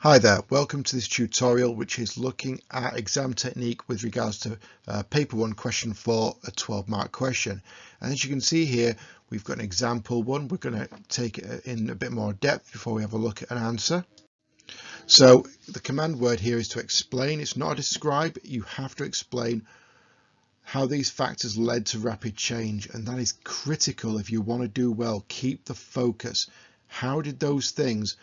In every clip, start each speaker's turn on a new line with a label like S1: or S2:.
S1: Hi there, welcome to this tutorial which is looking at exam technique with regards to paper 1 question 4, a 12-mark question. And as you can see here, we've got an example one. We're going to take it in a bit more depth before we have a look at an answer. So the command word here is to explain. It's not a describe. You have to explain how these factors led to rapid change, and that is critical if you want to do well. Keep the focus. How did those things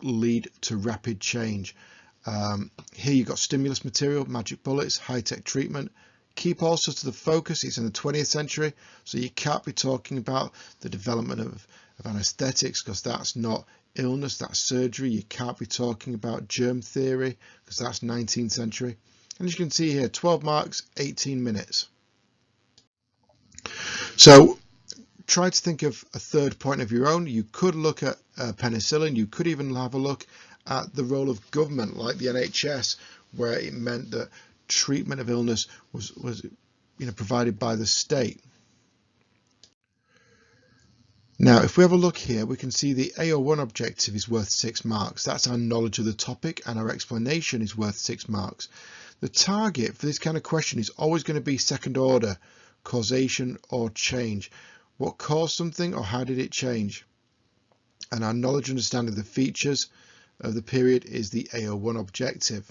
S1: lead to rapid change? Here you've got stimulus material, magic bullets, high-tech treatment. Keep also to the focus. It's in the 20th century, so you can't be talking about the development of anesthetics, because that's not illness, that's surgery. You can't be talking about germ theory, because that's 19th century. And as you can see here, 12 marks, 18 minutes. So try to think of a third point of your own. You could look at penicillin. You could even have a look at the role of government, like the NHS, where it meant that treatment of illness was provided by the state. Now, if we have a look here, we can see the AO1 objective is worth 6 marks. That's our knowledge of the topic, and our explanation is worth 6 marks. The target for this kind of question is always going to be second order, causation or change. What caused something, or how did it change? And our knowledge and understanding of the features of the period is the AO1 objective.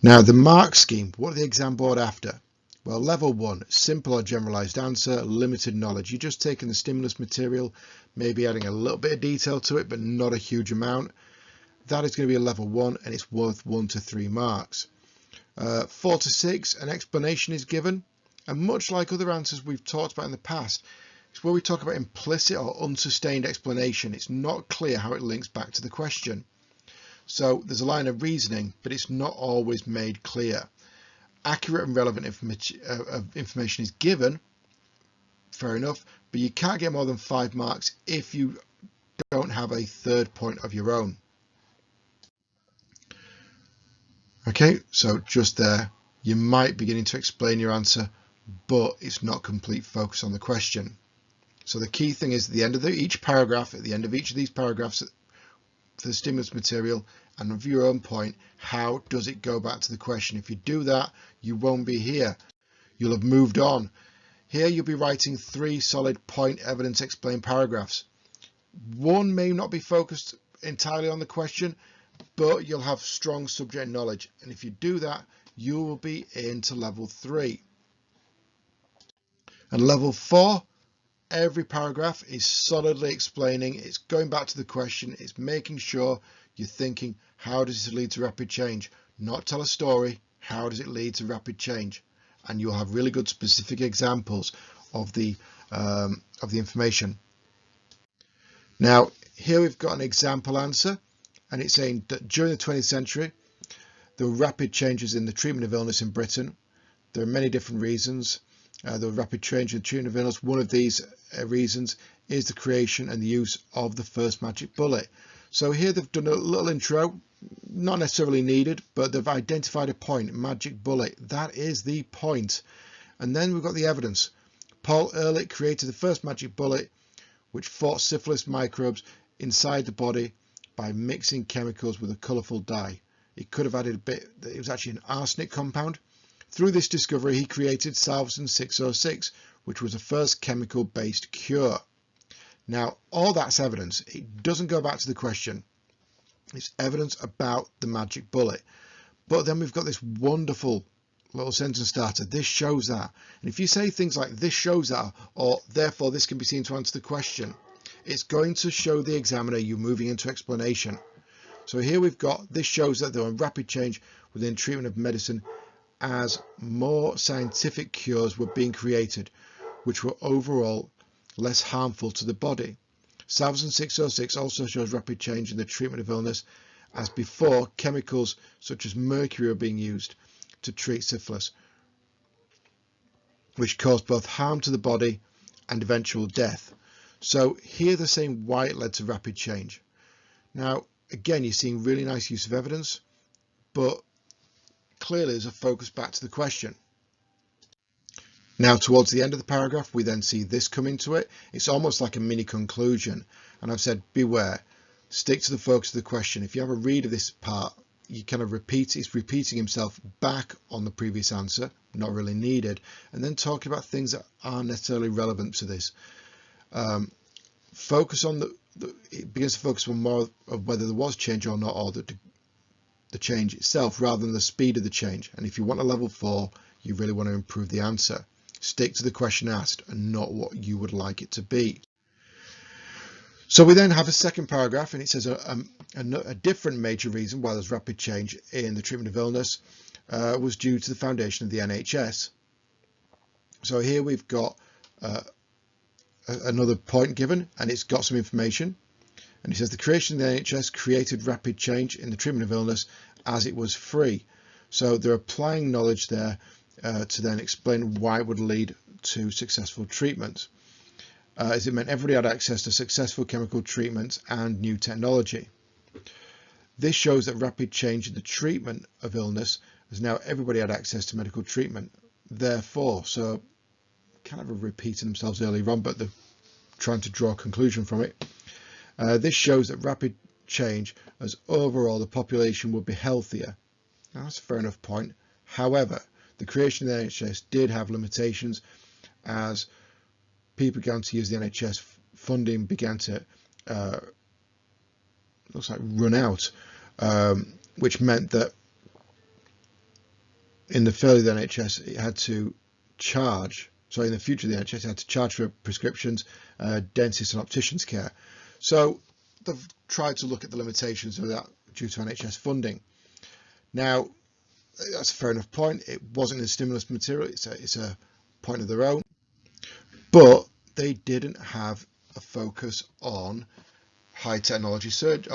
S1: Now, the mark scheme, what are the exam board after? Well, level 1, simple or generalized answer, limited knowledge. You're just taking the stimulus material, maybe adding a little bit of detail to it, but not a huge amount. That is going to be a level 1, and it's worth 1 to 3 marks. 4 to 6, an explanation is given. And much like other answers we've talked about in the past, it's where we talk about implicit or unsustained explanation. It's not clear how it links back to the question. So there's a line of reasoning, but it's not always made clear. Accurate and relevant information is given, fair enough, but you can't get more than 5 marks if you don't have a third point of your own. Okay, so just there, you might be beginning to explain your answer, but it's not complete focus on the question. So the key thing is at the end of each paragraph, at the end of each of these paragraphs for the stimulus material, and of your own point, how does it go back to the question? If you do that, you won't be here. You'll have moved on. Here you'll be writing 3 solid point evidence explain paragraphs. One may not be focused entirely on the question, but you'll have strong subject knowledge. And if you do that, you will be into level 3. And level 4, every paragraph is solidly explaining, it's going back to the question, it's making sure you're thinking, how does this lead to rapid change? Not tell a story, how does it lead to rapid change? And you'll have really good specific examples of the information. Now, here we've got an example answer, and it's saying that during the 20th century, there were rapid changes in the treatment of illness in Britain. There are many different reasons. The rapid change in the treatment of illness. One of these reasons is the creation and the use of the first magic bullet. So here they've done a little intro, not necessarily needed, but they've identified a point, magic bullet. That is the point. And then we've got the evidence. Paul Ehrlich created the first magic bullet, which fought syphilis microbes inside the body by mixing chemicals with a colourful dye. It could have added a bit, it was actually an arsenic compound. Through this discovery, he created Salvarsan 606, which was the first chemical-based cure. Now, all that's evidence. It doesn't go back to the question. It's evidence about the magic bullet. But then we've got this wonderful little sentence starter. This shows that. And if you say things like this shows that, or therefore this can be seen to answer the question, it's going to show the examiner you're moving into explanation. So here we've got, this shows that there are rapid change within treatment of medicine as more scientific cures were being created, which were overall less harmful to the body. Salvarsan 606 also shows rapid change in the treatment of illness, as before chemicals such as mercury were being used to treat syphilis, which caused both harm to the body and eventual death. So here they're saying why it led to rapid change. Now, again, you're seeing really nice use of evidence, but clearly there's a focus back to the question. Now, towards the end of the paragraph, we then see this come into it. It's almost like a mini conclusion. And I've said, beware. Stick to the focus of the question. If you have a read of this part, you kind of he's repeating himself back on the previous answer, not really needed, and then talking about things that aren't necessarily relevant to this. Focus on it begins to focus on more of whether there was change or not, or the change itself, rather than the speed of the change. And if you want a level 4, you really want to improve the answer. Stick to the question asked and not what you would like it to be. So we then have a second paragraph, and it says a different major reason why there's rapid change in the treatment of illness was due to the foundation of the NHS. So here we've got another point given, and it's got some information. And it says the creation of the NHS created rapid change in the treatment of illness as it was free. So they're applying knowledge there to then explain why it would lead to successful treatment. As it meant everybody had access to successful chemical treatments and new technology. This shows that rapid change in the treatment of illness, as now everybody had access to medical treatment. Therefore, so kind of repeating themselves earlier on, but they're trying to draw a conclusion from it. This shows that rapid change, as overall the population would be healthier. Now, that's a fair enough point. However, the creation of the NHS did have limitations, as people began to use the NHS, funding began to looks like run out, which meant that in the failure of the NHS, it had to charge. So in the future, the NHS had to charge for prescriptions, dentists and opticians care. So they've tried to look at the limitations of that due to NHS funding. Now, that's a fair enough point. It wasn't a stimulus material. It's a point of their own. But they didn't have a focus on high technology such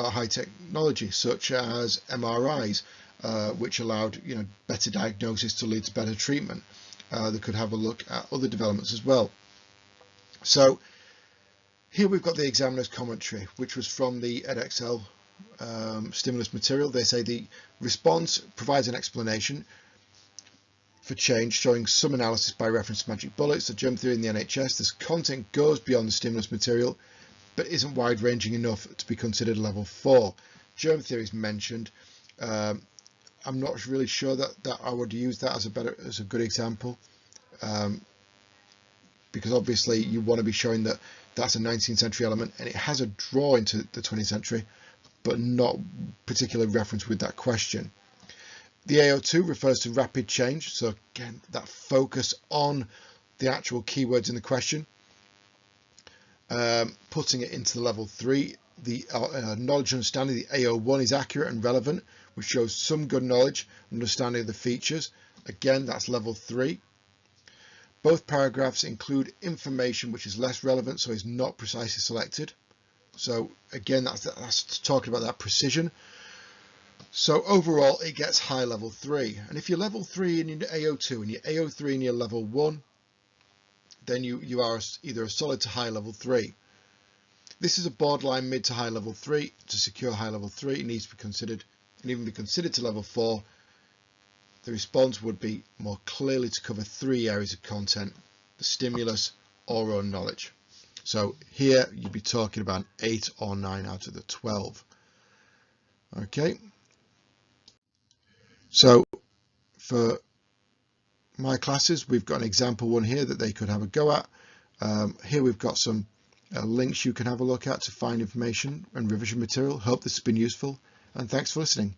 S1: as MRIs, which allowed better diagnosis to lead to better treatment. They could have a look at other developments as well. So here we've got the examiner's commentary, which was from the Edexcel stimulus material. They say the response provides an explanation for change, showing some analysis by reference to magic bullets, the germ theory in the NHS. This content goes beyond the stimulus material, but isn't wide-ranging enough to be considered level 4. Germ theory is mentioned. I'm not really sure that I would use that as a good example, because obviously you want to be showing that that's a 19th century element and it has a draw into the 20th century, but not particularly referenced with that question. The AO2 refers to rapid change, so again that focus on the actual keywords in the question, putting it into the level 3. The knowledge and understanding, the AO1, is accurate and relevant, which shows some good knowledge and understanding of the features. Again, that's level 3. Both paragraphs include information which is less relevant, so is not precisely selected. So again, that's talking about that precision. So overall, it gets high level 3. And if you're level 3 in your AO2 and your AO3 in your level 1, then you are either a solid to high level 3. This is a borderline mid to high level 3. To secure high level 3, it needs to be considered, and even be considered to level 4. The response would be more clearly to cover 3 areas of content: the stimulus, or own knowledge. So here you'd be talking about 8 or 9 out of the 12. Okay. So for my classes, we've got an example one here that they could have a go at. Here we've got some links you can have a look at to find information and revision material. Hope this has been useful, and thanks for listening.